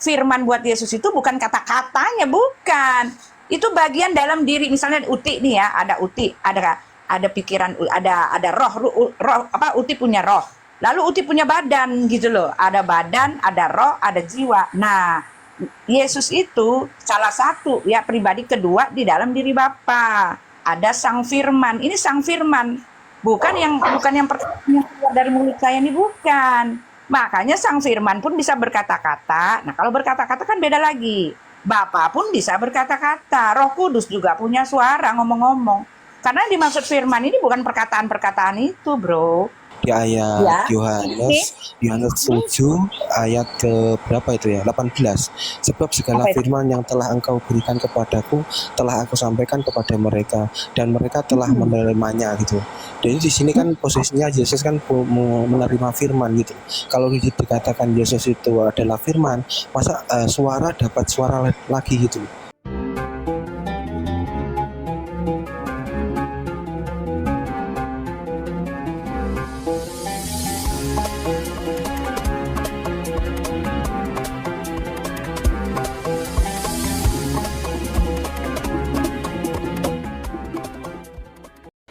firman buat Yesus itu bukan kata-katanya, bukan. Itu bagian dalam diri. Misalnya Uti nih ya, ada Uti, ada pikiran, ada roh apa, Uti punya roh. Lalu Uti punya badan gitu loh. Ada badan, ada roh, ada jiwa. Nah, Yesus itu salah satu ya pribadi kedua di dalam diri Bapa. Ada Sang Firman. Ini Sang Firman. Bukan yang pertama yang keluar dari mulut saya ini, bukan. Makanya Sang Firman pun bisa berkata-kata. Nah, kalau berkata-kata kan beda lagi. Bapa pun bisa berkata-kata. Roh Kudus juga punya suara ngomong-ngomong. Karena yang dimaksud firman ini bukan perkataan-perkataan itu, bro. Di ayat Ya. Yohanes 7 ayat ke berapa itu ya? 18. Sebab segala Apa itu? firman yang telah engkau berikan kepadaku telah aku sampaikan kepada mereka dan mereka telah menerimanya gitu. Jadi di sini kan posisinya Yesus kan menerima firman gitu. Kalau dikatakan Yesus itu adalah firman, masa suara dapat suara lagi gitu.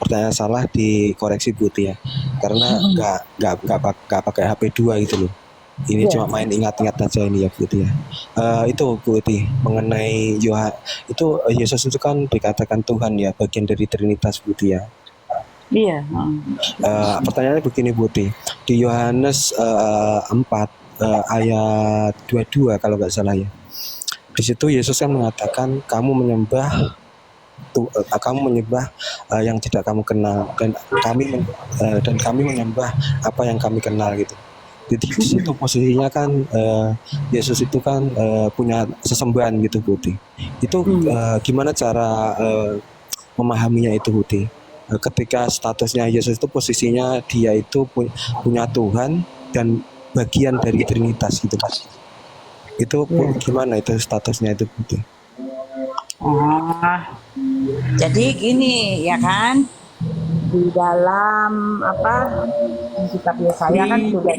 Pertanyaan salah dikoreksi Putih ya, karena nggak pakai HP 2 gitu loh. Ini cuma main ingat-ingat aja ini ya Putih ya. Itu Putih mengenai itu Yesus itu kan dikatakan Tuhan ya, bagian dari Trinitas Putih ya. Iya. Pertanyaannya begini Putih, di Yohanes 4 ayat 22 kalau nggak salah ya. Di situ Yesus kan mengatakan kamu menyembah yang tidak kamu kenal dan kami menyembah apa yang kami kenal gitu. Jadi di situ posisinya kan Yesus itu kan punya sesembahan gitu Putih. Itu gimana cara memahaminya itu Putih? Ketika statusnya Yesus itu posisinya dia itu punya Tuhan dan bagian dari Trinitas gitu. Itu gimana itu statusnya itu Putih? Jadi gini ya kan, di dalam kitab Yesaya kan sudah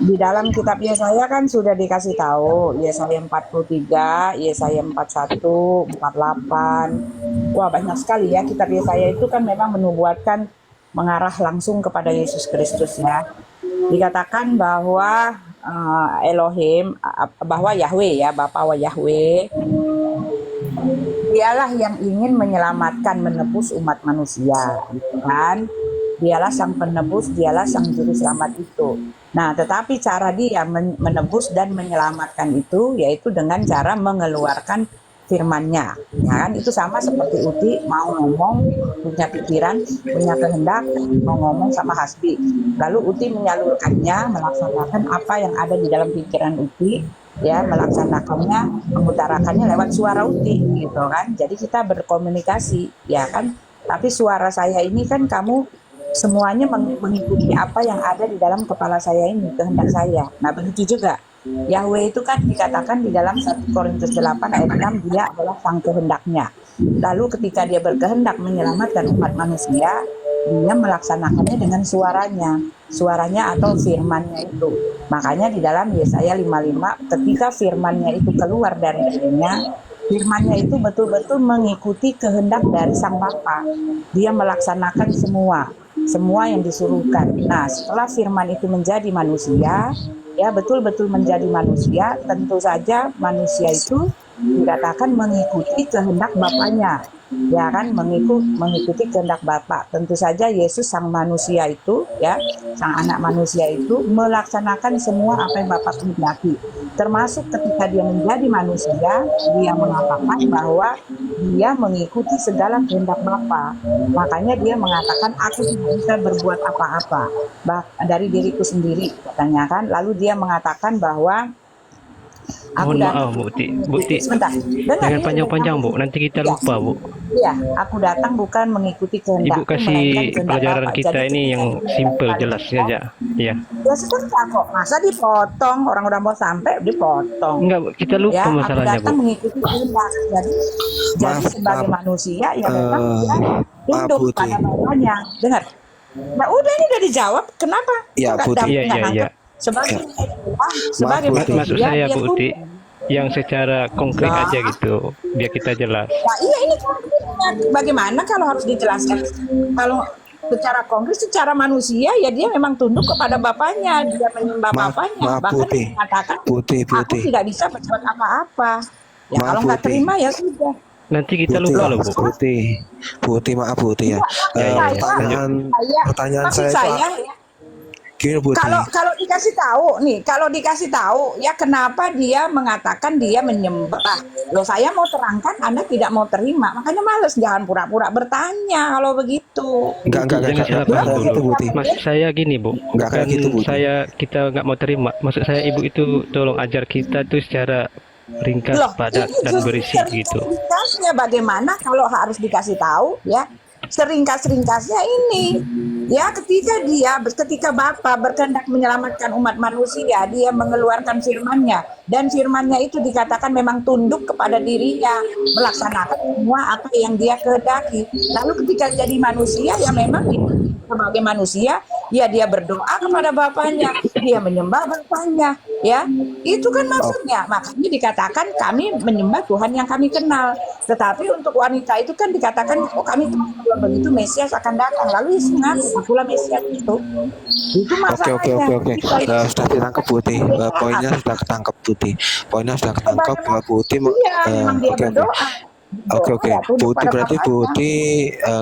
di dalam kitab Yesaya kan sudah dikasih tahu, Yesaya 43, Yesaya 41, 48. Wah, banyak sekali ya kitab Yesaya itu kan memang menubuatkan mengarah langsung kepada Yesus Kristus ya. Dikatakan bahwa Elohim, bahwa Yahweh ya, Bapa wa Yahweh, dialah yang ingin menyelamatkan, menebus umat manusia, gitu kan? Dialah sang penebus, dialah sang juru selamat itu. Nah, tetapi cara dia menebus dan menyelamatkan itu yaitu dengan cara mengeluarkan firman-Nya. Ya kan? Itu sama seperti Uti mau ngomong, punya pikiran, punya kehendak, mau ngomong sama Hasbi. Lalu Uti menyalurkannya, melaksanakan apa yang ada di dalam pikiran Uti, ya, melaksanakannya, mengutarakannya lewat suara Uti gitu kan. Jadi kita berkomunikasi, ya kan. Tapi suara saya ini kan kamu semuanya mengikuti apa yang ada di dalam kepala saya ini, kehendak saya. Nah, begitu juga Yahweh itu kan dikatakan di dalam 1 Korintus 8 ayat 6 dia adalah sang kehendaknya. Lalu ketika dia berkehendak menyelamatkan umat manusia, dia melaksanakannya dengan suaranya atau firmannya itu. Makanya di dalam Yesaya 55 ketika firmannya itu keluar dari dirinya, firmannya itu betul-betul mengikuti kehendak dari Sang Bapa. Dia melaksanakan semua yang disuruhkan. Nah, setelah firman itu menjadi manusia, ya betul-betul menjadi manusia, tentu saja manusia itu dikatakan mengikuti kehendak Bapaknya, ya kan, mengikuti kehendak Bapa. Tentu saja Yesus sang manusia itu, ya, sang anak manusia itu melaksanakan semua apa yang Bapa kehendaki. Termasuk ketika dia menjadi manusia, dia mengatakan bahwa dia mengikuti segala kehendak Bapa. Makanya dia mengatakan aku tidak bisa berbuat apa-apa dari diriku sendiri, katanya kan. Lalu dia mengatakan bahwa mohon maaf Bukti sebentar, jangan panjang-panjang Bu, nanti kita lupa Bu. Iya, aku datang bukan mengikuti kehendak. Ibu kasih pelajaran kita ini yang simple, jelas saja. Iya. Ya sebentar kok, masa dipotong, orang udah mau sampai dipotong. Enggak, kita lupa ya, masalahnya aku datang Bu. mengikuti kehendak. Jadi sebagai manusia ya memang dia tunduk pada bapaknya. Dengar. Nah udah ini udah dijawab, kenapa? Ya, Nggak Putih. nggak nangkep? sebagai Ya, sebagai maaf Bu Uti. Maksud manusia saya dia Bu Uti, tunduk. yang secara konkret Nah, aja gitu, biar kita jelas. nah iya ini konkretnya. Bagaimana kalau harus dijelaskan? Kalau secara konkret, secara manusia ya dia memang tunduk kepada bapaknya, dia menyembah Maaf, bapaknya. maaf Bu Bahkan Uti. dia mengatakan, Bu Uti, Bu aku Uti. tidak bisa berbuat apa-apa. Ya Maaf kalau Bu nggak Uti. terima ya sudah. Nanti Bu kita Uti, lupa loh Bu. Bu Uti, Bu Uti, maaf Bu Uti ya. Enggak, maksud Ya ya ya, saya, lanjut. Pertanyaan maksud saya itu saya gini Bu Uti. kalau dikasih tahu nih, kalau dikasih tahu ya kenapa dia mengatakan dia menyembah. Loh saya mau terangkan, Anda tidak mau terima. Makanya males, jangan pura-pura bertanya kalau begitu. Enggak Jangan salah paham kayak gitu dulu. Bu Uti. Maksud saya gini Bu, Enggak kayak bukan gitu Bu Uti. kita nggak mau terima. Maksud saya Ibu itu tolong ajar kita tuh secara ringkas, Loh, padat, ini dan justru berisi gitu. seringkasnya bagaimana kalau harus dikasih tahu ya. Seringkas-ringkasnya ini ya ketika Bapa berkehendak menyelamatkan umat manusia, dia mengeluarkan firman-Nya dan firman-Nya itu dikatakan memang tunduk kepada dirinya, melaksanakan semua apa yang dia kehendaki. Lalu ketika jadi manusia ya memang sebagai manusia ya dia berdoa kepada Bapaknya, dia menyembah Bapaknya, ya itu kan maksudnya. Makanya dikatakan kami menyembah Tuhan yang kami kenal. Tetapi untuk wanita itu kan dikatakan, oh kami tahu kalau begitu Mesias akan datang. Lalu Yesus mengaku akulah Mesias itu. Itu masalahnya. Oke. Sudah ditangkap Bu Uti. Poinnya sudah ketangkap Bu Uti. Poinnya sudah ketangkap Bu Uti. Iya, memang dia Oke. berdoa. Oke. Ya, Bu tunduk Uti pada berarti Bu Bapaknya. Uti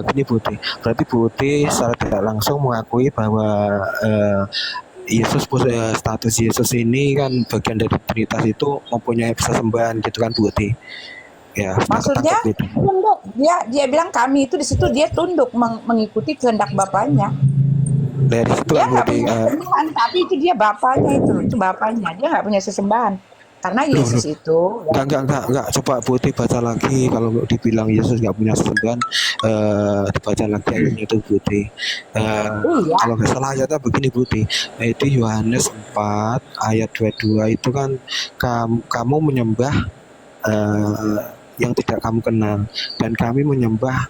gini Bu Uti. Berarti Bu Uti secara tidak langsung mengakui bahwa Yesus status Yesus ini kan bagian dari Trinitas itu mempunyai sesembahan gitu kan Bu Uti. Ya, sudah Maksudnya ketangkap Bu Uti. tunduk. Dia bilang kami itu di situ dia tunduk mengikuti kehendak Bapaknya. Dari situ Dia kan Bu nggak Uti. punya sesembahan, tapi itu dia Bapaknya itu Bapaknya. Dia nggak punya sesembahan. Karena Yesus itu ya, Enggak. Coba Bu Uti baca lagi. Kalau dibilang Yesus nggak punya sesembahan, dibaca lagi ayatnya itu Bu Uti. iya, Kalau nggak salah ayatnya begini Bu Uti. Itu Yohanes 4 ayat 22 itu kan kamu menyembah yang tidak kamu kenal dan kami menyembah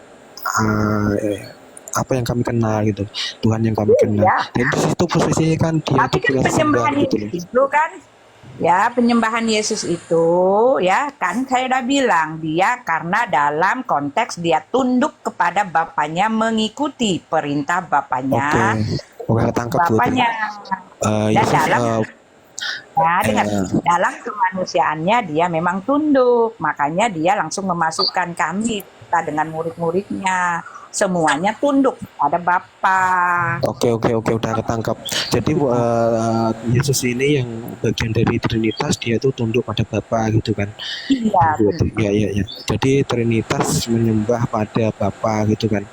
apa yang kami kenal gitu, Tuhan yang kami kenal. iya. Dan di situ posisinya kan dia Tapi itu kan punya sesembahan penyembahan gitu loh. Yesus itu kan, ya penyembahan Yesus itu ya kan saya udah bilang dia karena dalam konteks dia tunduk kepada Bapaknya, mengikuti perintah Bapaknya, Oke, tangkap Bu Uti. Bapaknya. Dan Yesus dalam dengan dalam kemanusiaannya dia memang tunduk, makanya dia langsung memasukkan kami kita dengan murid-muridnya semuanya tunduk pada Bapa. Oke, udah ketangkap. Jadi Yesus ini yang bagian dari Trinitas, dia itu tunduk pada Bapa gitu kan. Iya, Ya. Jadi Trinitas menyembah pada Bapa gitu kan.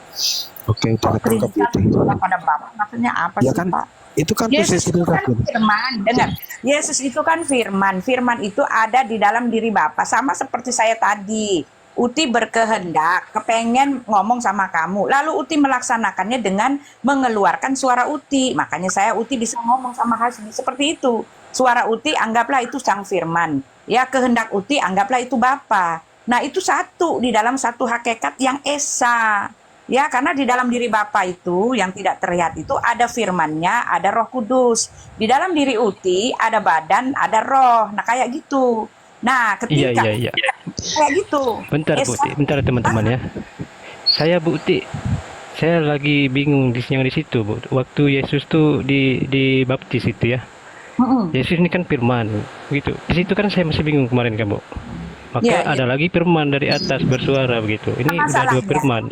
Oke, udah ketangkap Trinitas itu. pada Bapa maksudnya apa Ya sih kan, Pak? itu kan Yesus posisi itu kan Trinitas. firman, dengar. Yesus itu kan firman. Firman itu ada di dalam diri Bapa. Sama seperti saya tadi. Uti berkehendak, kepengen ngomong sama kamu. Lalu Uti melaksanakannya dengan mengeluarkan suara Uti. Makanya saya Uti bisa ngomong sama Hasbi seperti itu. Suara Uti anggaplah itu sang firman. Ya, kehendak Uti anggaplah itu Bapa. Nah, itu satu di dalam satu hakikat yang esa. Ya, karena di dalam diri Bapa itu yang tidak terlihat itu ada firman-Nya, ada Roh Kudus. Di dalam diri Uti ada badan, ada roh. Nah, kayak gitu. Nah, ketika Iya. kayak gitu. Bentar Bu Uti, bentar teman-teman ya. Saya Bu Uti, saya lagi bingung yang di situ Bu. Waktu Yesus tuh dibaptis itu ya. Yesus ini kan firman gitu. Di situ kan saya masih bingung kemarin kan Bu. Maka Iya, ada lagi firman dari atas bersuara begitu. Ini udah dua Masalahnya. firman.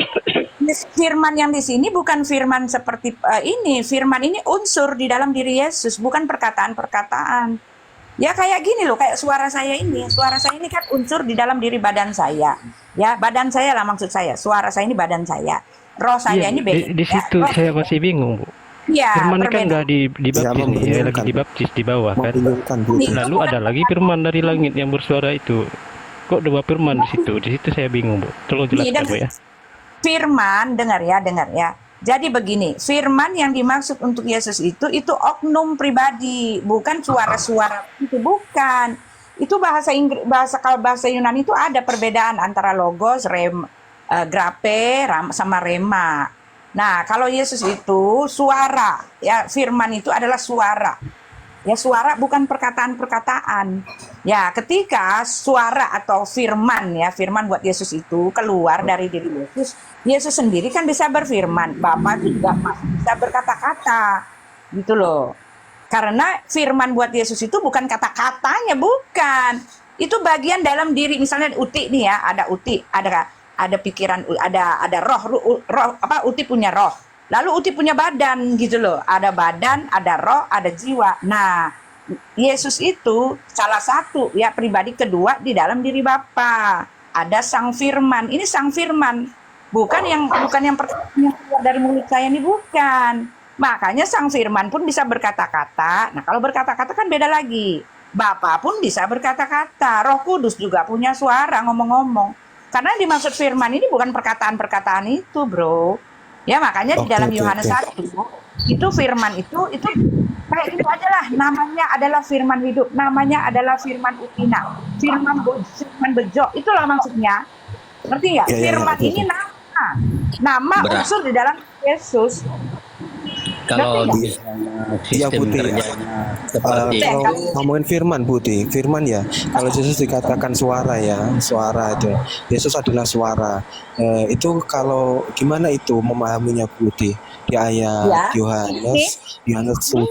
Firman yang di sini bukan firman seperti ini. Firman ini unsur di dalam diri Yesus, bukan perkataan-perkataan. Ya kayak gini loh, kayak suara saya ini. Suara saya ini kan unsur di dalam diri badan saya. Ya, badan saya lah maksud saya. Suara saya ini badan saya. Roh saya Iya, ini beda. di situ saya masih bingung Bu. Iya, Firman ini kan berbeda. udah dibaptis nih, ya, lagi membingungkan. dibaptis di bawah kan. Membingungkan Bu Uti. Lalu ada lagi firman dari langit yang bersuara itu. Kok dua firman di situ? Di situ saya bingung Bu. Tolong jelaskan Bu ya. Firman, dengar ya. Jadi begini, firman yang dimaksud untuk Yesus itu oknum pribadi, bukan suara-suara itu, bukan. Itu bahasa Inggris, kalau bahasa Yunani itu ada perbedaan antara logos, grape, sama rema. Nah, kalau Yesus itu suara, ya firman itu adalah suara. Ya, suara bukan perkataan-perkataan. Ya, ketika suara atau firman, ya, firman buat Yesus itu keluar dari diri Yesus, Yesus sendiri kan bisa berfirman, Bapa juga masih bisa berkata-kata, gitu loh. Karena firman buat Yesus itu bukan kata-katanya, bukan. Itu bagian dalam diri. Misalnya Uti nih ya, ada Uti, ada pikiran, ada roh apa, Uti punya roh. Lalu Uti punya badan gitu loh. Ada badan, ada roh, ada jiwa. Nah, Yesus itu salah satu ya pribadi kedua di dalam diri Bapa. Ada Sang Firman. Ini Sang Firman. Bukan yang pertama yang keluar dari mulut saya ini, bukan. Makanya Sang Firman pun bisa berkata-kata. Nah, kalau berkata-kata kan beda lagi. Bapa pun bisa berkata-kata. Roh Kudus juga punya suara ngomong-ngomong. Karena yang dimaksud firman ini bukan perkataan-perkataan itu, bro. Ya, makanya di dalam Yohanes 1 itu firman itu kayak gitu aja lah. Namanya adalah firman hidup. Namanya adalah firman utina. Firman bejo. Itulah maksudnya. Ngerti nggak? Firman ini nama unsur di dalam Yesus. Kalau Ngerti sistem Putih. kerjanya seperti Kalau ngomongin firman, Putih, firman ya. Kalau Yesus dikatakan suara ya, suara itu. Yesus adalah suara. Itu kalau gimana itu memahaminya, Putih? Di ayat Yohanes 7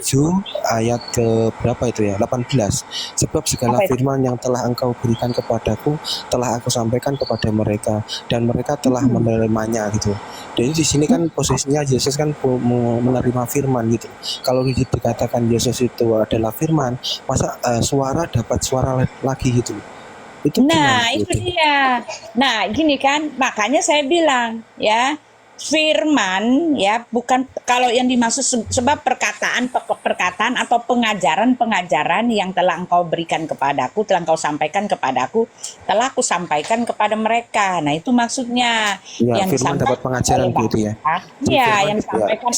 ayat ke berapa itu ya? 18. Sebab segala firman yang telah engkau berikan kepadaku telah aku sampaikan kepada mereka dan mereka telah menerimanya gitu. Jadi di sini kan posisinya Yesus kan menerima firman gitu. Kalau dikatakan Yesus itu adalah firman, masa suara dapat suara lagi gitu. Itu nah, itu dia. Nah, gini kan, makanya saya bilang ya, firman ya bukan kalau yang dimaksud sebab perkataan atau pengajaran yang telah engkau berikan kepadaku, telah engkau sampaikan kepadaku, telah aku sampaikan kepada mereka. Nah, itu maksudnya ya, yang firman dapat pengajaran gitu ya. Iya, yang disampaikan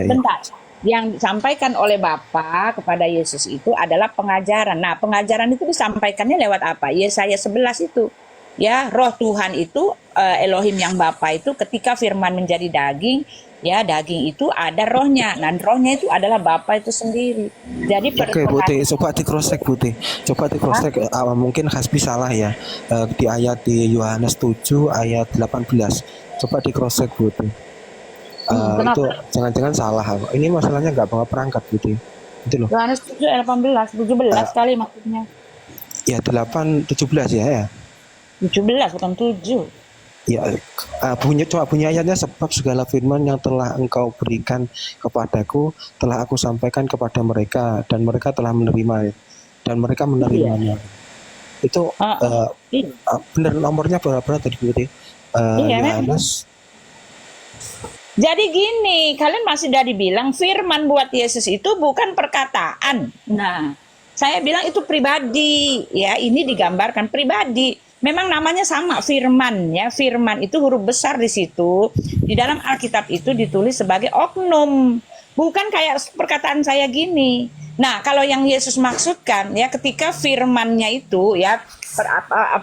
bentar. Yang disampaikan oleh Bapa kepada Yesus itu adalah pengajaran. Nah, pengajaran itu disampaikannya lewat apa? Yesaya 11 itu. Ya, roh Tuhan itu Elohim yang Bapa itu ketika firman menjadi daging, ya daging itu ada rohnya. Nah, rohnya itu adalah Bapa itu sendiri. Jadi Oke, Putih, coba di cross check, Putih. Coba di cross check, mungkin Hasbi salah ya. Di ayat di Yohanes 7 ayat 18. Coba di cross check, Putih. Itu jangan-jangan salah. Ini masalahnya nggak bawa perangkat, Putih. Itu loh. Yohanes 7 ayat 17 kali maksudnya. Ya, 17 ya. 17 bukan 7. Ya, bunyi ayatnya, sebab segala firman yang telah engkau berikan kepadaku telah aku sampaikan kepada mereka dan mereka telah menerima dan mereka menerimanya. Itu benar nomornya berapa tadi, Putih? Yohanes. Jadi gini, kalian masih udah dibilang firman buat Yesus itu bukan perkataan. Nah, saya bilang itu pribadi, ya ini digambarkan pribadi. Memang namanya sama firman ya, firman itu huruf besar di situ. Di dalam Alkitab itu ditulis sebagai oknum, bukan kayak perkataan saya gini. Nah, kalau yang Yesus maksudkan ya ketika firmannya itu ya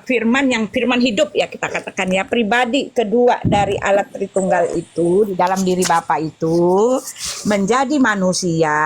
firman hidup ya kita katakan ya pribadi kedua dari Allah Tritunggal itu di dalam diri Bapa itu menjadi manusia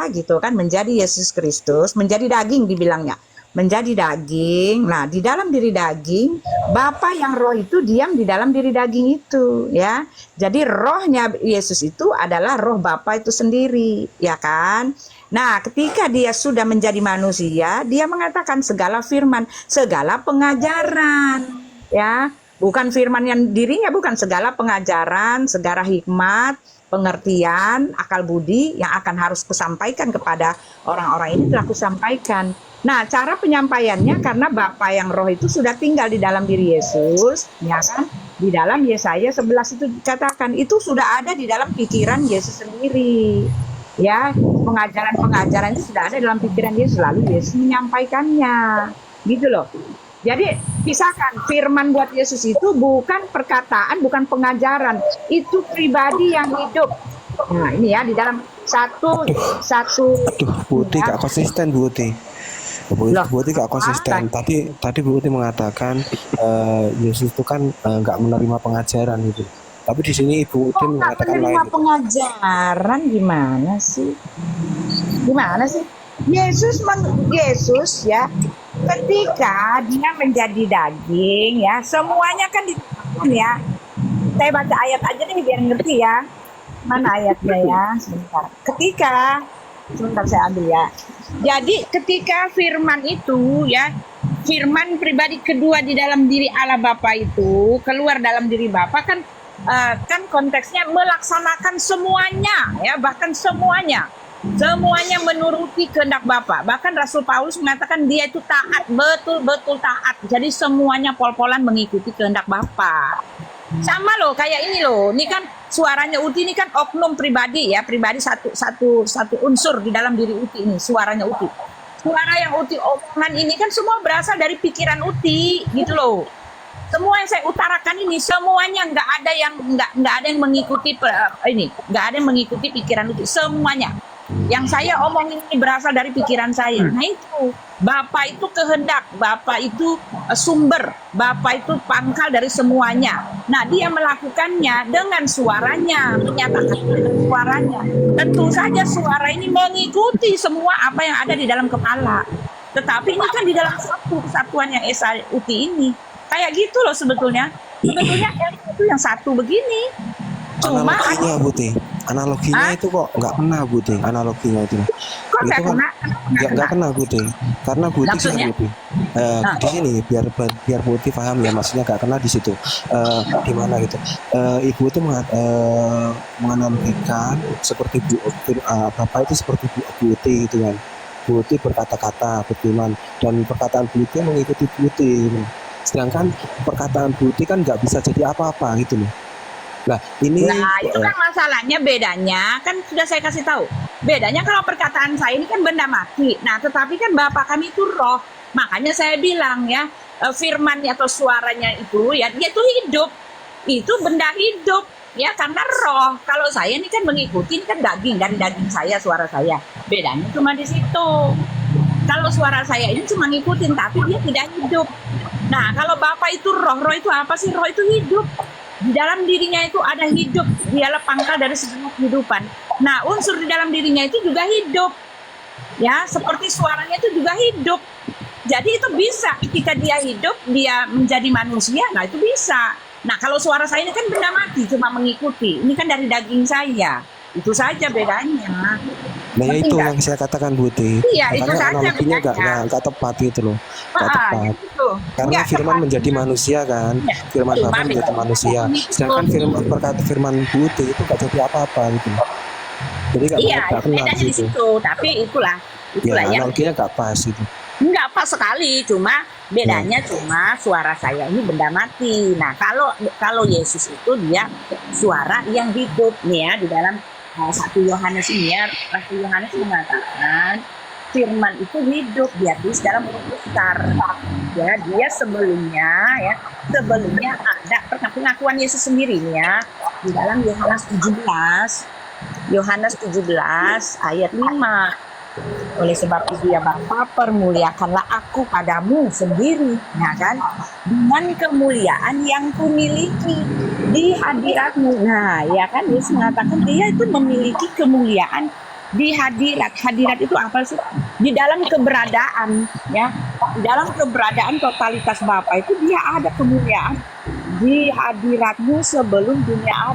gitu kan, menjadi Yesus Kristus, menjadi daging dibilangnya. Menjadi daging. Nah, di dalam diri daging, Bapa yang roh itu diam di dalam diri daging itu, ya. Jadi rohnya Yesus itu adalah roh Bapa itu sendiri, ya kan? Nah, ketika dia sudah menjadi manusia, dia mengatakan segala firman, segala pengajaran, ya. Bukan firman yang dirinya, bukan segala pengajaran, segala hikmat, pengertian, akal budi yang akan harus kusampaikan kepada orang-orang ini telah kusampaikan. Nah, cara penyampaiannya karena Bapa yang roh itu sudah tinggal di dalam diri Yesus, ya kan? Di dalam Yesaya 11 itu dikatakan itu sudah ada di dalam pikiran Yesus sendiri. Ya, pengajaran-pengajaran itu sudah ada dalam pikiran Yesus, lalu Yesus menyampaikannya. Gitu loh. Jadi, pisahkan firman buat Yesus itu bukan perkataan, bukan pengajaran. Itu pribadi yang hidup. Nah, ini ya di dalam satu Putih gak konsisten, Putih. Putih gak konsisten. Tadi Putih mengatakan Yesus itu kan nggak menerima pengajaran gitu. Tapi di sini Ibu Udin mengatakan lain. Menerima pengajaran gimana sih? Gimana sih? Yesus ya, ketika dia menjadi daging ya, semuanya kan ditentukan ya. Saya baca ayat aja nih biar ngerti ya. Mana ayatnya ya? Sebentar saya ambil ya. Jadi ketika firman itu ya, firman pribadi kedua di dalam diri Allah Bapa itu keluar dalam diri Bapa kan, kan konteksnya melaksanakan semuanya ya, bahkan semuanya menuruti kehendak Bapa. Bahkan Rasul Paulus mengatakan dia itu taat, betul-betul taat. Jadi semuanya pol-polan mengikuti kehendak Bapa. Sama loh kayak ini loh. Ini kan suaranya Uti ini kan oknum pribadi ya, pribadi satu unsur di dalam diri Uti ini, suaranya Uti. Suara yang Uti omongan ini kan semua berasal dari pikiran Uti gitu loh. Semua yang saya utarakan ini semuanya nggak ada yang mengikuti nggak ada yang mengikuti pikiran Uti, semuanya. Yang saya omongin ini berasal dari pikiran saya. Nah itu, Bapak itu kehendak, Bapak itu sumber, Bapak itu pangkal dari semuanya. Nah dia melakukannya dengan suaranya, menyatakan dengan suaranya. Tentu saja suara ini mengikuti semua apa yang ada di dalam kepala. Tetapi ini kan di dalam satu kesatuan yang Esa Uti ini. Kayak gitu loh sebetulnya. Sebetulnya itu yang satu begini. Cuma Analoginya Buti, analoginya itu kok nggak kena Buti, analoginya itu. kok Itu nggak kan kena? nggak kena Buti, karena Buti sih Maksudnya? Buti. Nah. Di sini biar Buti paham ya, maksudnya nggak kena di situ. Di mana gitu? Ibu itu menganalogikan seperti Bapak itu seperti Buti gitu kan. Buti berkata-kata, berfirman, dan perkataan Buti mengikuti Buti. Gitu. Sedangkan perkataan Buti kan nggak bisa jadi apa-apa gitu loh. Nah ini Itu kan masalahnya, bedanya kan sudah saya kasih tahu. Bedanya kalau perkataan saya ini kan benda mati. Nah, tetapi kan Bapak kami itu roh. Makanya saya bilang ya, firmannya atau suaranya itu ya, dia itu hidup. Itu benda hidup ya, karena roh. Kalau saya ini kan mengikuti, ini kan daging, dari daging saya, suara saya. Bedanya cuma di situ. Kalau suara saya ini cuma ngikutin, tapi dia tidak hidup. Nah, kalau Bapak itu roh itu apa sih? Roh itu hidup. Di dalam dirinya itu ada hidup, dialah pangkal dari segala kehidupan. Nah, unsur di dalam dirinya itu juga hidup. Ya, seperti suaranya itu juga hidup. Jadi itu bisa, ketika dia hidup, dia menjadi manusia, nah itu bisa. Nah, kalau suara saya ini kan benda mati, cuma mengikuti. Ini kan dari daging saya. Itu saja bedanya. Nah ya itu Enggak. yang saya katakan Buti. Iya, itu Makanya saja analoginya bedanya. nggak tepat gitu loh, nggak tepat. Gitu. Karena Enggak firman tepat. menjadi manusia kan, Iya, firman cuma Bapa menjadi bedanya manusia. Sedangkan firman Buti itu nggak jadi apa-apa gitu. Jadi Iya, nggak kenal bedanya di gitu. situ. Tapi itulah Ya yang analoginya nggak pas gitu. nggak pas sekali. Cuma bedanya cuma suara saya ini benda mati. Nah, kalau Yesus itu dia suara yang hidup nih ya, di dalam 1 Yohanes ini ya, Rasul Yohanes mengatakan firman itu hidup, dia tulis dalam huruf besar. Ya, dia sebelumnya ada pengakuan Yesus sendiri nih ya, di dalam Yohanes 17 ayat 5. Oleh sebab itu ya Bapa, permuliakanlah aku padamu sendiri, ya kan, dengan kemuliaan yang kumiliki di hadiratmu. Nah, ya kan, Yesus mengatakan dia itu memiliki kemuliaan di hadirat. Hadirat itu apa sih? Di dalam keberadaan, ya, di dalam keberadaan totalitas Bapa itu dia ada kemuliaan di hadiratmu sebelum dunia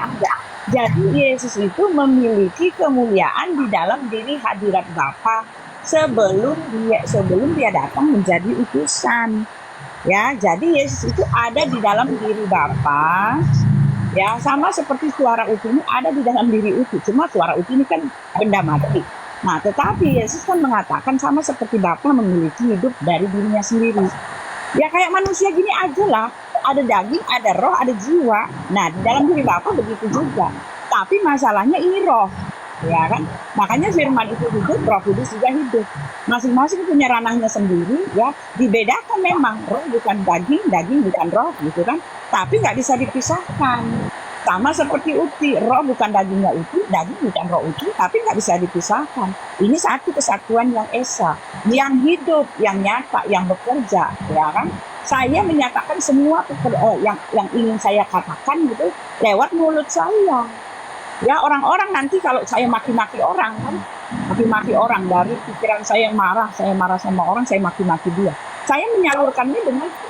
ada. Jadi Yesus itu memiliki kemuliaan di dalam diri hadirat Bapa sebelum dia datang menjadi utusan. Ya, jadi Yesus itu ada di dalam diri Bapa. Ya, sama seperti suara Uti ini ada di dalam diri Uti. Cuma suara Uti ini kan benda mati. Nah, tetapi Yesus kan mengatakan sama seperti Bapa memiliki hidup dari dirinya sendiri. Ya kayak manusia gini aja lah. Ada daging, ada roh, ada jiwa. Nah, di dalam diri Bapa begitu juga. Tapi masalahnya ini roh, ya kan? Makanya firman itu hidup, Roh Kudus juga hidup. Masing-masing punya ranahnya sendiri, ya. Dibedakan memang, roh bukan daging, daging bukan roh, gitu kan? Tapi nggak bisa dipisahkan. Sama seperti Uti, roh bukan dagingnya Uti, daging bukan roh Uti, tapi nggak bisa dipisahkan. Ini satu kesatuan yang esa, yang hidup, yang nyata, yang bekerja, ya kan? Saya menyatakan semua yang ingin saya katakan gitu lewat mulut saya. Ya, orang-orang nanti kalau saya maki-maki orang kan, maki-maki orang. Dari pikiran saya yang saya marah sama orang, saya maki-maki dia. Saya menyalurkannya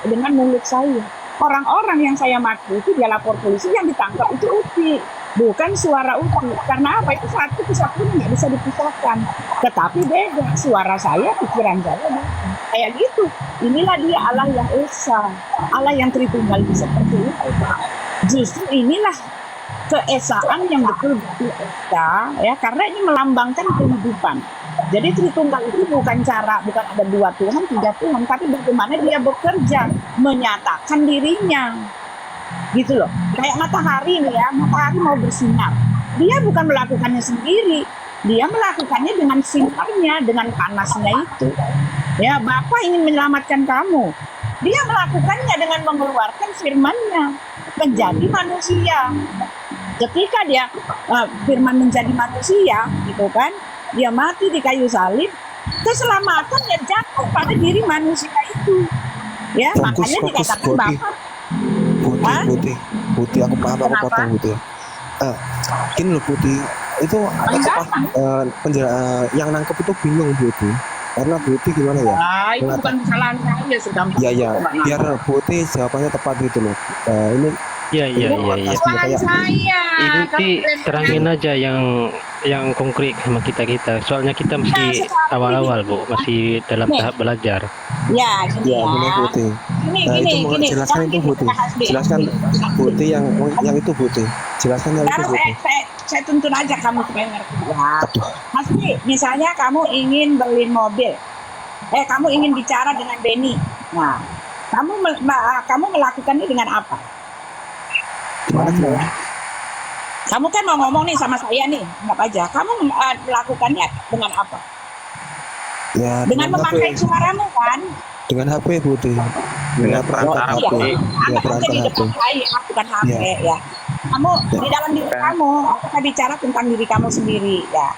dengan mulut saya. Orang-orang yang saya maki itu dia lapor polisi, yang ditangkap itu Uti, bukan suara Uti. Karena apa? Itu satu kesatuan nggak bisa dipisahkan. Tetapi beda, suara saya, pikiran saya beda. Kayak gitu. Inilah dia Allah yang esa, Allah yang Tritunggal seperti itu. Justru inilah keesaan yang betul-betul esa, ya, karena ini melambangkan kehidupan. Jadi Tritunggal itu bukan ada 2 Tuhan, 3 Tuhan, tapi bagaimana dia bekerja, menyatakan dirinya. Gitu loh. Kayak matahari nih ya, matahari mau bersinar. Dia bukan melakukannya sendiri, dia melakukannya dengan sinarnya, dengan panasnya itu. Ya, Bapa ingin menyelamatkan kamu. Dia melakukannya dengan mengeluarkan firman-Nya menjadi manusia. Ketika dia firman menjadi manusia, gitu kan, dia mati di kayu salib, keselamatan yang jatuh pada diri manusia itu. Ya, makanya dikatakan Bapa. Putih, aku paham, aku potong gitu ya. Gini loh Putih, itu yang nangkep itu bingung Putih. Karena Putih gimana ya? Nah, itu bukan kesalahan saya, sedang. Iya, biar Putih jawabannya tepat gitu loh. Ini Iya. Kesalahan saya. Ibu Ti terangin aja yang konkret sama kita. Soalnya kita masih awal-awal Bu, masih dalam tahap belajar. Ya, gini ya. Benar Putih. Gini. Jelaskan itu Putih. Jelaskan Putih yang itu Putih. Jelaskan yang itu Sekarang Putih. saya tuntun aja kamu supaya ngerti ya. Pasti, misalnya kamu ingin beli mobil, kamu ingin bicara dengan Benny. Nah, kamu melakukannya dengan apa? Kamu kan mau ngomong nih sama saya nih, anggap aja. Kamu melakukannya dengan apa? Ya, dengan memakai suaramu kan? Dengan HP Putih. Dengan perangkat HP. Anggap aja di depan saya, bukan HP ya. Kamu di dalam diri kamu, kita bicara tentang diri kamu sendiri ya.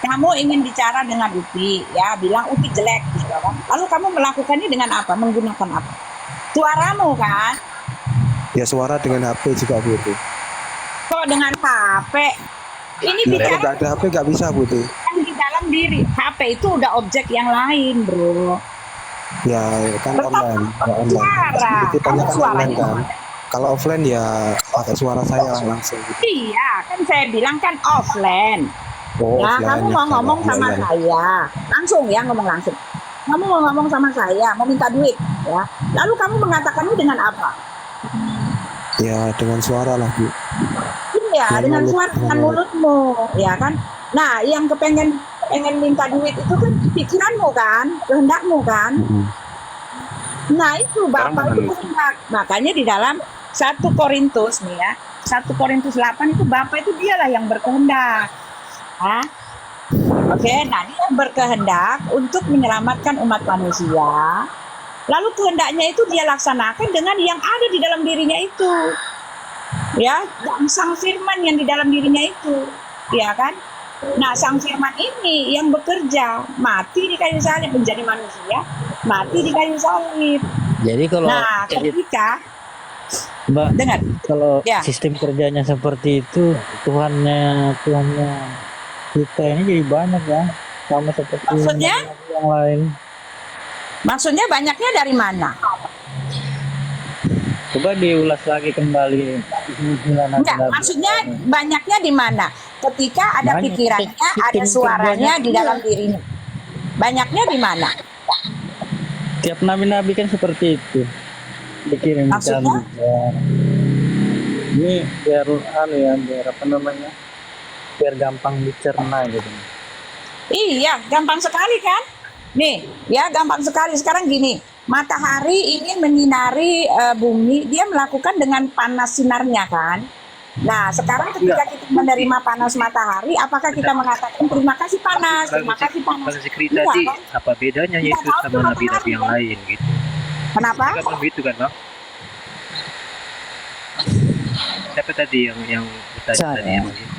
Kamu ingin bicara dengan Uti, ya, bilang Uti jelek, gitu kan? Lalu kamu melakukannya dengan apa? Menggunakan apa? Suaramu kan? Ya, suara dengan HP juga Putih. Kok dengan HP? Ini Kalau bicara nggak ada HP nggak bisa Putih. yang di dalam diri. HP itu udah objek yang lain, bro. Ya kan Tetap online, suara. Kita Kamu kan suaranya online kan. Kalau offline ya pakai suara saya langsung. Gitu. Iya, kan saya bilang kan offline. Oh, Ya, offline, kamu mau ngomong sama saya, langsung ya, ngomong langsung. Kamu mau ngomong sama saya, mau minta duit, ya. Lalu kamu mengatakannya dengan apa? Ya dengan suara lah Bu. Iya, dengan suara, dengan mulutmu, ya kan. Nah, yang pengen minta duit itu kan pikiranmu kan, kehendakmu kan. Nah, itu Bapak itu kehendak. Makanya di dalam 1 Korintus nih ya, 1 Korintus 8 itu Bapak itu dialah yang berkehendak. Oke, nah dia berkehendak untuk menyelamatkan umat manusia. Lalu kehendaknya itu dia laksanakan dengan yang ada di dalam dirinya itu. Ya, dan sang firman yang di dalam dirinya itu. Ya kan? Nah, sang firman ini yang bekerja, mati di kayu salib menjadi manusia, mati di kayu salib. Jadi kalau ketika Mbak, dengar, kalau ya. sistem kerjanya seperti itu, Tuhannya kita ini jadi banyak ya, sama seperti Maksudnya? yang lain. Maksudnya banyaknya dari mana? Coba diulas lagi kembali. Enggak, maksudnya banyaknya di mana? Ketika ada Banyak. pikirannya, ada suaranya di dalam dirinya. Banyaknya di mana? Tiap nabi-nabi kan seperti itu. Dikirim Maksudnya? Ini biar biar apa namanya? Biar gampang dicerna gitu. Iya, gampang sekali kan? Nih, ya gampang sekali. Sekarang gini, matahari ingin menyinari bumi, dia melakukan dengan panas sinarnya kan? Nah, sekarang ketika kita menerima panas matahari, apakah kita mengatakan terima kasih panas, terima kasih panas? Kalau Zikri tadi, kan? apa bedanya Yesus sama nabi-nabi yang lain gitu? Kenapa? Kan belum gitu kan Bang? Siapa tadi yang bertanya tadi yang gitu?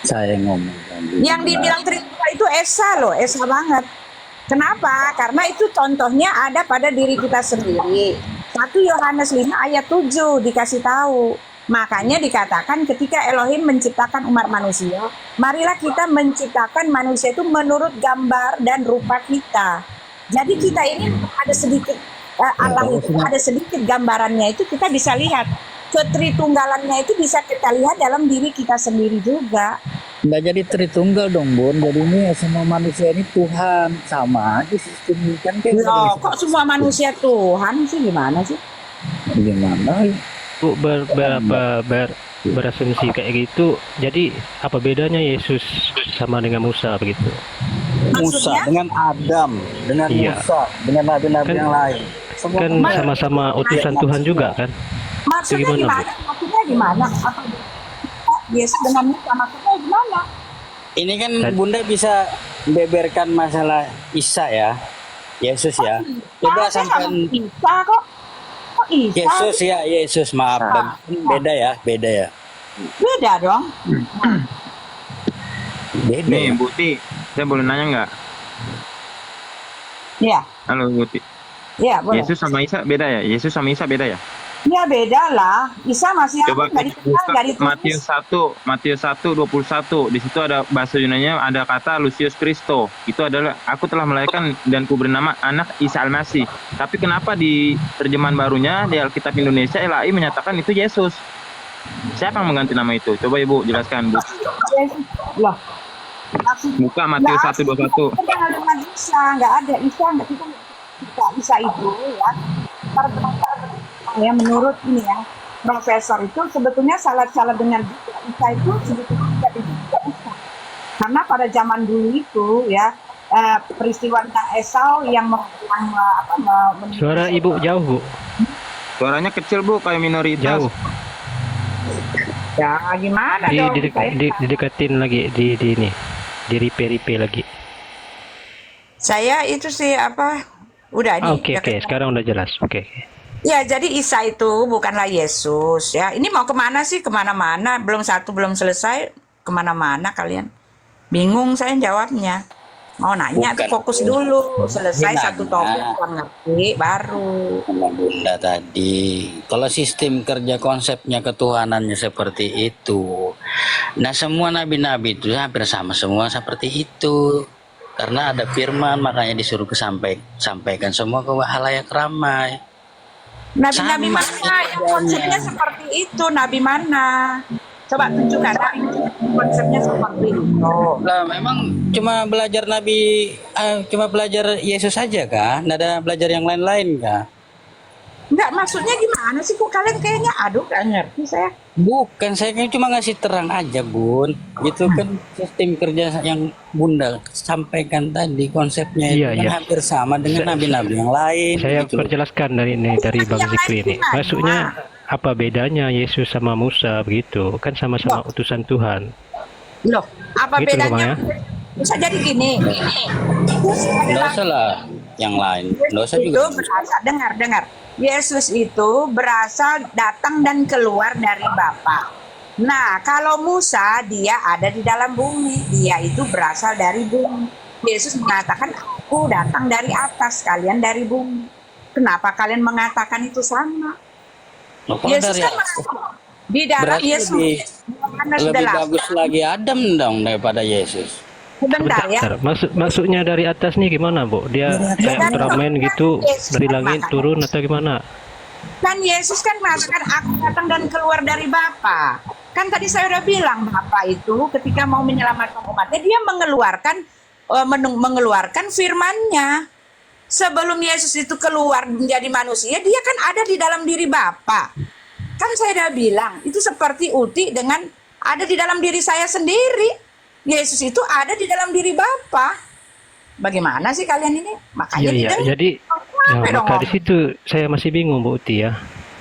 Saya ngomong tadi. Yang dibilang terima itu esa loh, esa banget. Kenapa? Karena itu contohnya ada pada diri kita sendiri. 1 Yohanes 5 ayat 7 dikasih tahu. Makanya dikatakan ketika Elohim menciptakan umat manusia, marilah kita menciptakan manusia itu menurut gambar dan rupa kita. Jadi kita ini ada sedikit Allah itu ada sedikit gambarannya itu kita bisa lihat. Ketritunggalannya itu bisa kita lihat dalam diri kita sendiri juga. Nggak jadi Tritunggal dong, Bun. Jadi ini semua manusia ini Tuhan. Sama aja sistem ini kan kayak Loh, kok semua manusia Tuhan sih, gimana sih? gimana? Bu berasumsi kayak gitu. Jadi apa bedanya Yesus sama dengan Musa begitu? Musa Maksudnya? dengan Adam, dengan Iya. Musa, dengan nabi-nabi Kan- yang lain. Semua Kan sama-sama utusan Tuhan juga kan? Maksudnya Itu gimana, gimana? Maksudnya gimana? Apa Yesus dengan Musa maksudnya gimana? ini kan Dan- Bunda bisa beberkan masalah Isa ya, Yesus ya. Coba Saya nggak sampai Isa kok. Kok Isa? Yesus ya, Yesus maaf, beda ya, Beda dong. beda. Nih, Buti, saya boleh nanya nggak? Iya, Halo, Buti. iya boleh. Yesus sama Isa beda ya? Yesus sama Isa beda ya? Ya beda lah. Isa masih Coba nggak dikenal, nggak Matius ditulis. 1, Matius 1:21. Di situ ada bahasa Yunani-nya ada kata Lucius Christo. Itu adalah aku telah melahirkan dan ku bernama anak Isa Al-Masih. Tapi kenapa di terjemahan barunya di Alkitab Indonesia LAI menyatakan itu Yesus? Siapa yang mengganti nama itu? Coba Ibu jelaskan, Bu. Yesus. Loh. Maksudnya Buka Matius 1:21. kenal dengan Isa, nggak ada Isa, nggak kita Isa itu ya. Ya menurut ini ya profesor itu sebetulnya salah dengar juga Isa itu sebetulnya tidak Isa. Karena pada zaman dulu itu ya peristiwa tentang Esau yang Suara Ibu jauh, Bu. Suaranya kecil, Bu, kayak minoritas. Jauh. ya gimana dong saya, Didekatin lagi di ini. Di ripe lagi. saya itu sih udah ini Oke, sekarang udah jelas. Oke. ya jadi Isa itu bukanlah Yesus ya. Ini mau kemana sih? Kemana-mana. Belum selesai. Kemana-mana kalian. Bingung saya jawabnya. Mau nanya tuh Bukan. fokus dulu. Selesai Gimana? satu topik kurang ngerti baru. Sama Bunda tadi, kalau sistem kerja konsepnya ketuhanannya seperti itu, nah semua nabi-nabi itu hampir sama semua seperti itu. Karena ada firman, makanya disuruh sampaikan semua ke halayak ramai. Nabi-nabi Sama mana yang konsepnya seperti itu? Nabi mana? Coba tunjukkan nabi konsepnya seperti itu. Lah memang cuma belajar cuma belajar Yesus saja kan? Nggak ada belajar yang lain-lain kan? Enggak, maksudnya gimana sih? Kok kalian kayaknya gak ngerti saya. Bukan, saya kan cuma ngasih terang aja, Bun. Gitu kan sistem kerja yang Bunda sampaikan tadi, konsepnya Iya, itu kan iya. hampir sama dengan nabi-nabi yang lain. Saya gitu loh. perjelaskan dari Bang Zikri ini. Maksudnya apa bedanya Yesus sama Musa begitu? Kan sama-sama utusan Tuhan. Loh, apa Gitu, bedanya? Bang, Bisa jadi gini. Nggak usah lah yang lain. Nggak usah Itu juga. berasal, dengar. Yesus itu berasal datang dan keluar dari Bapa. Nah, kalau Musa dia ada di dalam bumi, dia itu berasal dari bumi. Yesus mengatakan aku datang dari atas, kalian dari bumi. Kenapa kalian mengatakan itu sama? Loh, kalau Yesus dari kan mengatakan, di dalam berarti Yesus Yohanes lebih 8. bagus lagi Adam dong daripada Yesus. Sebentar ya. Bentar. Maksudnya dari atas nih gimana, Bu? Dia kayak Ultraman gitu dari langit turun atau gimana? Kan Yesus kan mengatakan aku datang dan keluar dari Bapa. Kan tadi saya udah bilang Bapa itu ketika mau menyelamatkan umatnya dia mengeluarkan firman-Nya. Sebelum Yesus itu keluar menjadi manusia, dia kan ada di dalam diri Bapa. Kan saya udah bilang, itu seperti Uti dengan ada di dalam diri saya sendiri. Yesus itu ada di dalam diri Bapa. Bagaimana sih kalian ini? Makanya Iya. didengar. Jadi Sampai dong maka di ngomong. situ saya masih bingung, Bu Uti ya.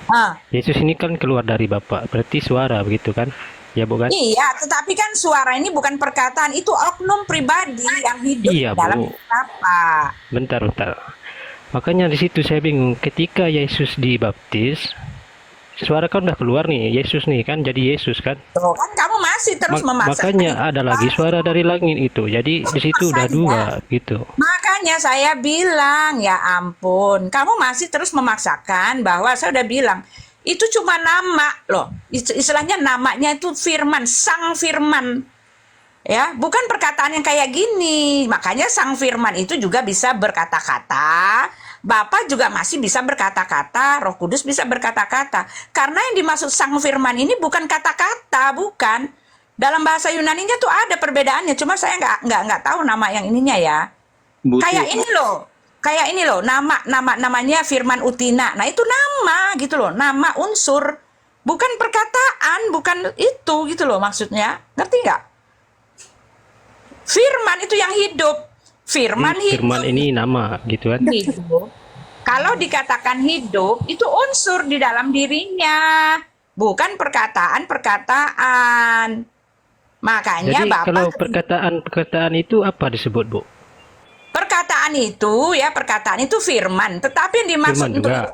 Ah. Yesus ini kan keluar dari Bapa, berarti suara begitu kan? Ya, Bu kan? Iya, tetapi kan suara ini bukan perkataan, itu oknum pribadi yang hidup Iya, di dalam Bu. apa? Bentar. Makanya di situ saya bingung. Ketika Yesus dibaptis, suara kan udah keluar nih, Yesus nih kan jadi Yesus kan? Tuh kan kamu masih terus memaksakan. Makanya ada lagi suara dari langit itu. Jadi di situ udah dua gitu. Makanya saya bilang, ya ampun, kamu masih terus memaksakan bahwa saya udah bilang, itu cuma nama loh. Istilahnya namanya itu firman, sang firman. Ya, bukan perkataan yang kayak gini. Makanya sang firman itu juga bisa berkata-kata. Bapa juga masih bisa berkata-kata, Roh Kudus bisa berkata-kata. Karena yang dimaksud sang firman ini bukan kata-kata, bukan. Dalam bahasa Yunaninya tuh ada perbedaannya, cuma saya nggak tahu nama yang ininya ya. Bu Kayak Ti, ini loh, namanya firman utina. Nah, itu nama gitu loh, nama unsur. Bukan perkataan, bukan itu gitu loh maksudnya. Ngerti nggak? Firman itu yang hidup. Firman Jadi firman hidup. ini nama gitu kan. Hidup. Kalau dikatakan hidup, itu unsur di dalam dirinya. Bukan perkataan-perkataan. Makanya Jadi Bapak kalau perkataan itu apa disebut, Bu? perkataan itu firman. Tetapi yang dimaksud Firman untuk juga.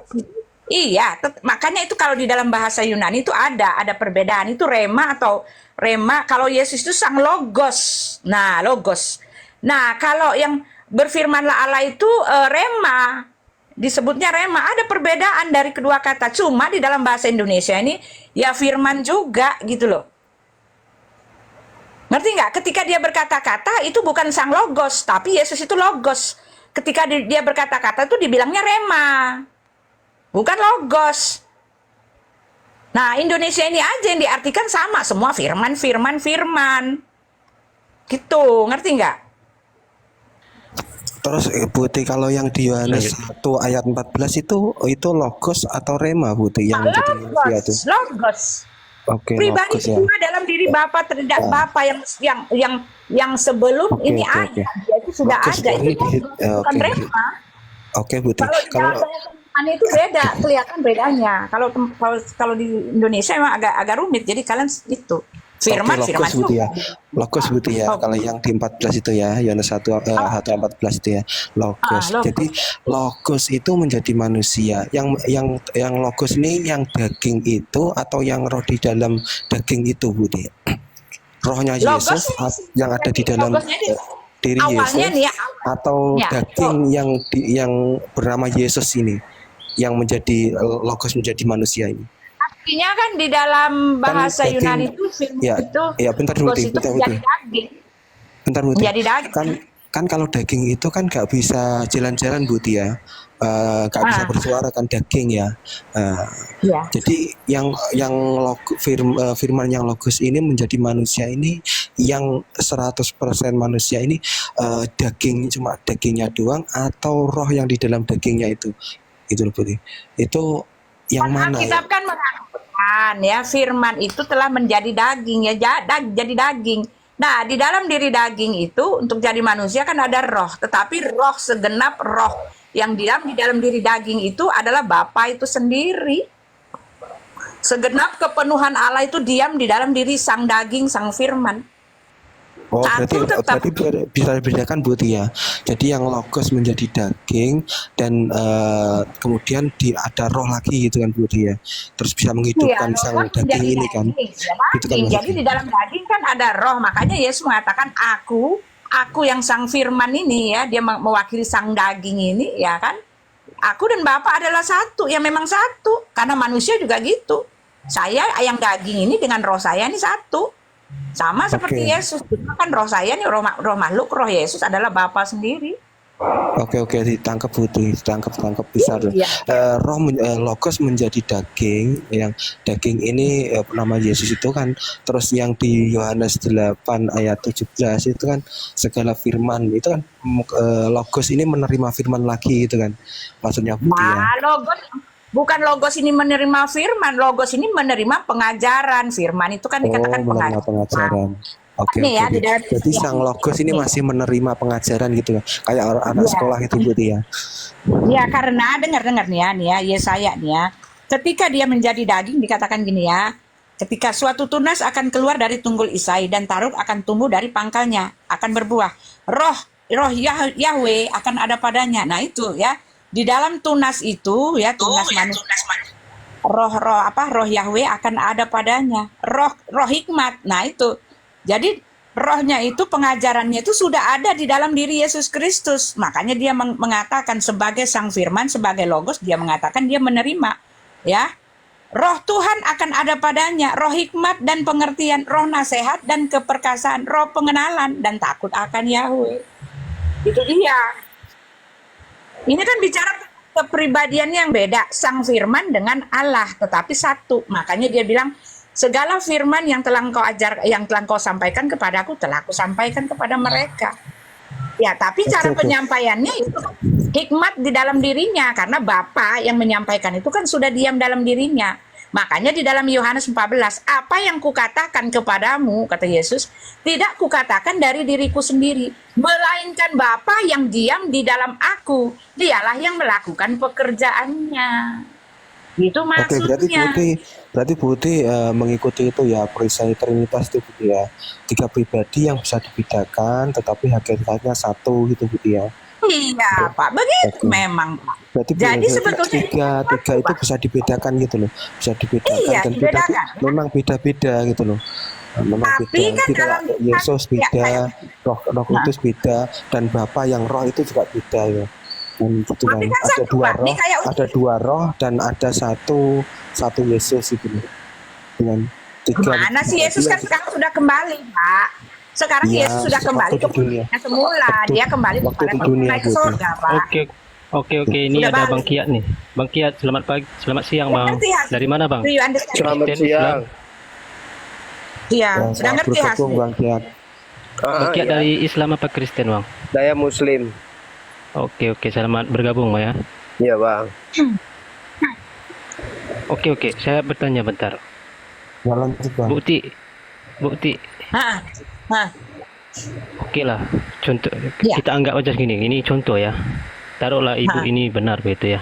iya, makanya itu kalau di dalam bahasa Yunani itu ada perbedaan. Itu rema atau rema. Kalau Yesus itu sang logos. Nah, logos. Nah, kalau yang berfirmanlah Allah itu rema. Disebutnya rema. Ada perbedaan dari kedua kata. Cuma di dalam bahasa Indonesia ini ya firman juga gitu loh. Ngerti nggak? Ketika dia berkata-kata itu bukan sang logos, tapi Yesus itu logos. Ketika dia berkata-kata itu dibilangnya rema, bukan logos. Nah, Indonesia ini aja yang diartikan sama, semua firman. Gitu, ngerti nggak? Terus Bu Ti, kalau yang di Yohanes 1 ayat 14 itu logos atau rema Bu Ti yang menjadi manusia itu? Logos. Oke, Pribadi logos ya. semua dalam diri Bapa terhadap Bapa yang sebelum Oke, ini oke, ada, oke. dia itu sudah Logos ada. ini Itu di- bukan oke. rema. Oke Bu Ti. Kalau di dalam Kalau bahasa Yunani itu beda, kelihatan bedanya. Kalau di Indonesia emang agak rumit. Jadi kalian itu firman Oke, logos Bu Ti ya. Logos Bu Ti ya. Oh. Kalau yang di 14 itu ya, Yohanes 1 14 itu ya. Logos. logos. Jadi logos itu menjadi manusia. Yang logos ini yang daging itu atau yang roh di dalam daging itu Bu Ti? Rohnya Logos Yesus yang ada di dalam logosnya diri awalnya Yesus nih ya, atau Ya, daging yang bernama Yesus ini yang menjadi logos menjadi manusia ini. artinya kan di dalam bahasa daging- Yunani itu firman ya, itu ya, bentar dulu, logos Ti, itu bentar, menjadi bentar. daging. Bentar Bu Ti. Menjadi daging. Kan kalau daging itu kan nggak bisa jalan-jalan Bu Ti ya. Nggak bisa bersuara kan daging ya. Ya. Jadi firman yang logos ini menjadi manusia ini yang 100% manusia ini daging cuma dagingnya doang atau roh yang di dalam dagingnya itu loh Bu Ti. Itu yang mana ya? Alkitab kan mengatakan ya firman itu telah menjadi daging ya, jadi daging. Nah, di dalam diri daging itu untuk jadi manusia kan ada roh, tetapi roh segenap roh yang di dalam diri daging itu adalah Bapa itu sendiri. Segenap kepenuhan Allah itu diam di dalam diri sang daging, sang firman. Oh, Satu tetap. berarti bisa dibedakan Bu Ti ya. Jadi yang logos menjadi daging dan kemudian ada roh lagi gitu kan Bu Ti ya. Terus bisa menghidupkan Iya, sang roh daging menjadi ini kan. daging, ya, Gitu kan daging. Jadi maksudnya. di dalam daging kan ada roh. Makanya Yesus mengatakan aku yang sang firman ini ya, dia mewakili sang daging ini ya kan. Aku dan Bapa adalah satu, ya memang satu. Karena manusia juga gitu. Saya yang daging ini dengan roh saya ini satu. Sama seperti Oke. Yesus. Cuma kan roh saya nih roh makhluk, roh Yesus adalah Bapa sendiri. Oke, ditangkap Bu Ti, tangkap bisa. Iya. Logos menjadi daging, yang daging ini nama Yesus itu kan, terus yang di Yohanes 8 ayat 17 itu kan segala firman itu kan logos ini menerima firman lagi gitu kan. Maksudnya Bu Ti ya. Nah, bukan logos ini menerima firman, logos ini menerima pengajaran. Firman itu kan dikatakan menerima pengajaran. Oke. Nih ya, di dalam Jadi sang logos ini masih menerima pengajaran gitu ya. Kayak anak Iya. sekolah itu Bu Ti ya. Ya, karena dengar nih ya, Yesaya nih ya. Ketika dia menjadi daging dikatakan gini ya. Ketika suatu tunas akan keluar dari tunggul Isai dan taruk akan tumbuh dari pangkalnya, akan berbuah. Roh Yahweh akan ada padanya. Nah, itu ya. Di dalam tunas itu ya, tunas manusia. Roh Yahweh akan ada padanya. Roh hikmat. Nah, itu. Jadi rohnya itu pengajarannya itu sudah ada di dalam diri Yesus Kristus. Makanya dia mengatakan sebagai sang firman, sebagai logos, dia mengatakan dia menerima ya roh Tuhan akan ada padanya, roh hikmat dan pengertian, roh nasihat dan keperkasaan, roh pengenalan dan takut akan Yahweh. Itu dia. Ini kan bicara kepribadian yang beda, Sang Firman dengan Allah, tetapi satu. Makanya dia bilang, segala firman yang telah engkau ajar, yang telah engkau sampaikan kepadaku, telah aku sampaikan kepada mereka. Ya, tapi cara penyampaiannya itu hikmat di dalam dirinya, karena Bapa yang menyampaikan itu kan sudah diam dalam dirinya. Makanya di dalam Yohanes 14, apa yang kukatakan kepadamu, kata Yesus, tidak kukatakan dari diriku sendiri, melainkan Bapa yang diam di dalam aku, dialah yang melakukan pekerjaannya. Itu Oke, maksudnya. berarti Bu Uti mengikuti itu ya, perisai Trinitas itu Bu ya. 3 pribadi yang bisa dibedakan, tetapi hakikatnya satu gitu Bu ya. Iya, Pak. Begitu Oke. memang, Pak. Berarti Jadi sebetulnya tiga itu Pak. bisa dibedakan gitu loh, bisa dibedakan Iya, dan dibedakan. memang beda-beda gitu loh. Memang Tapi beda, kan dalam Yesus ya, beda, kayak, Roh Kudus beda, dan Bapa yang Roh itu juga beda ya. Dan gitu kan, tapi kan ada satu, dua Pak. Ini roh, kayak ada 2 roh dan ada satu Yesus itu loh. Dengan 3 Mana sih Yesus kan sekarang sudah kembali, Pak. Sekarang Iya, Yesus sudah kembali waktu ke di dunia. dunia semula. Dia kembali Waktu kepada di dunia, naik ke Bu. surga, Pak. Oke, ini Udah ada balik. Bang Kiat nih. Bang Kiat, selamat pagi, selamat siang Bang. Ngerti, Has? Dari mana Bang? Do you understand? Selamat Kristen, siang. Iya, Ya, sudah sangat ngerti bergabung Hasni. Bang Kiat. Bang Kiat Ya. dari Islam apa Kristen Bang? Saya Muslim. Oke, selamat bergabung Bang ya. Iya bang. Oke, saya bertanya bentar. Jalan Bang. Bukti, Hah, hah. oke lah. Contoh, Ya. kita anggap aja gini. Ini contoh ya. Taruhlah ibu Ha. ini benar begitu ya.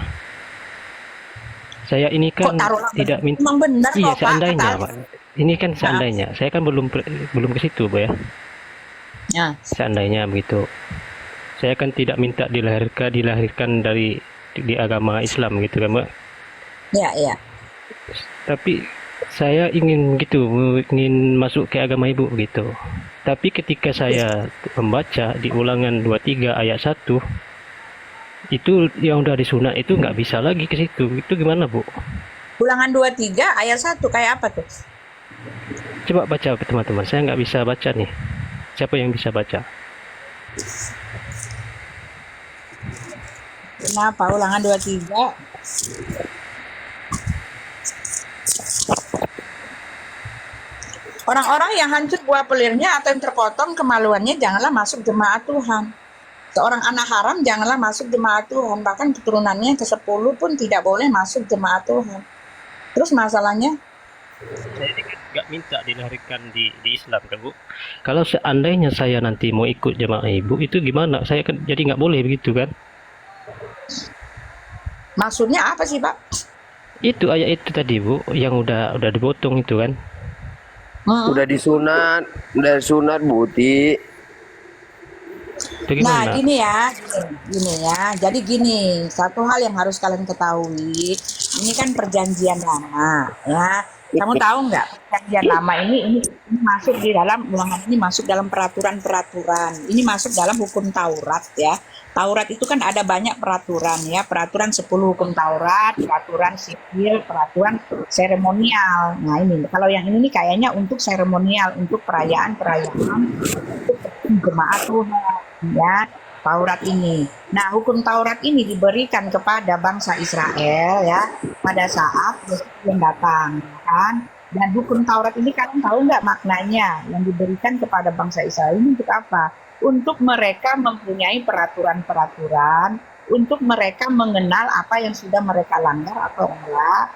Saya ini Kok kan taruhlah tidak minta. Memang benar Iya, kok, Pak. seandainya, Kata- Pak. Ini kan seandainya. Saya kan belum ke situ, Bu ya. Ya. Seandainya begitu. Saya kan tidak minta dilahirkan dari di agama Islam gitu kan, Mbak. Ya, ya. Tapi saya ingin ingin masuk ke agama Ibu gitu. Tapi ketika saya membaca di Ulangan 23 ayat 1, itu yang udah disunat itu nggak bisa lagi ke situ. Itu gimana, Bu? Ulangan 23 ayat 1 kayak apa tuh? Coba baca teman-teman. Saya nggak bisa baca nih. Siapa yang bisa baca? Kenapa Ulangan 23? Orang-orang yang hancur buah pelirnya atau yang terpotong kemaluannya janganlah masuk jemaat Tuhan. Seorang anak haram janganlah masuk jemaat Tuhan. Bahkan keturunannya ke-10 pun tidak boleh masuk jemaat Tuhan. Terus masalahnya? Saya ini kan nggak minta dilahirkan di Islam kan, Bu. Kalau seandainya saya nanti mau ikut jemaah Ibu, itu gimana? Saya kan jadi nggak boleh begitu kan? Maksudnya apa sih, Pak? Itu ayat itu tadi, Bu, yang udah dipotong itu kan? Udah disunat Buti. Itu Nah, gimana? gini ya. Jadi gini, satu hal yang harus kalian ketahui, ini kan perjanjian lama, ya. Kamu tahu nggak perjanjian lama ini masuk di dalam Ulangan, ini masuk dalam peraturan-peraturan. Ini masuk dalam hukum Taurat ya. Taurat itu kan ada banyak peraturan ya, peraturan 10 hukum Taurat, peraturan sipil, peraturan seremonial. Nah, ini kalau yang ini nih kayaknya untuk seremonial, untuk perayaan-perayaan, untuk jemaat Tuhan ya. Taurat ini. Nah, hukum Taurat ini diberikan kepada bangsa Israel ya pada saat Yesus yang datang, kan? Dan hukum Taurat ini kalian tahu nggak maknanya yang diberikan kepada bangsa Israel ini untuk apa? Untuk mereka mempunyai peraturan-peraturan, untuk mereka mengenal apa yang sudah mereka langgar atau enggak,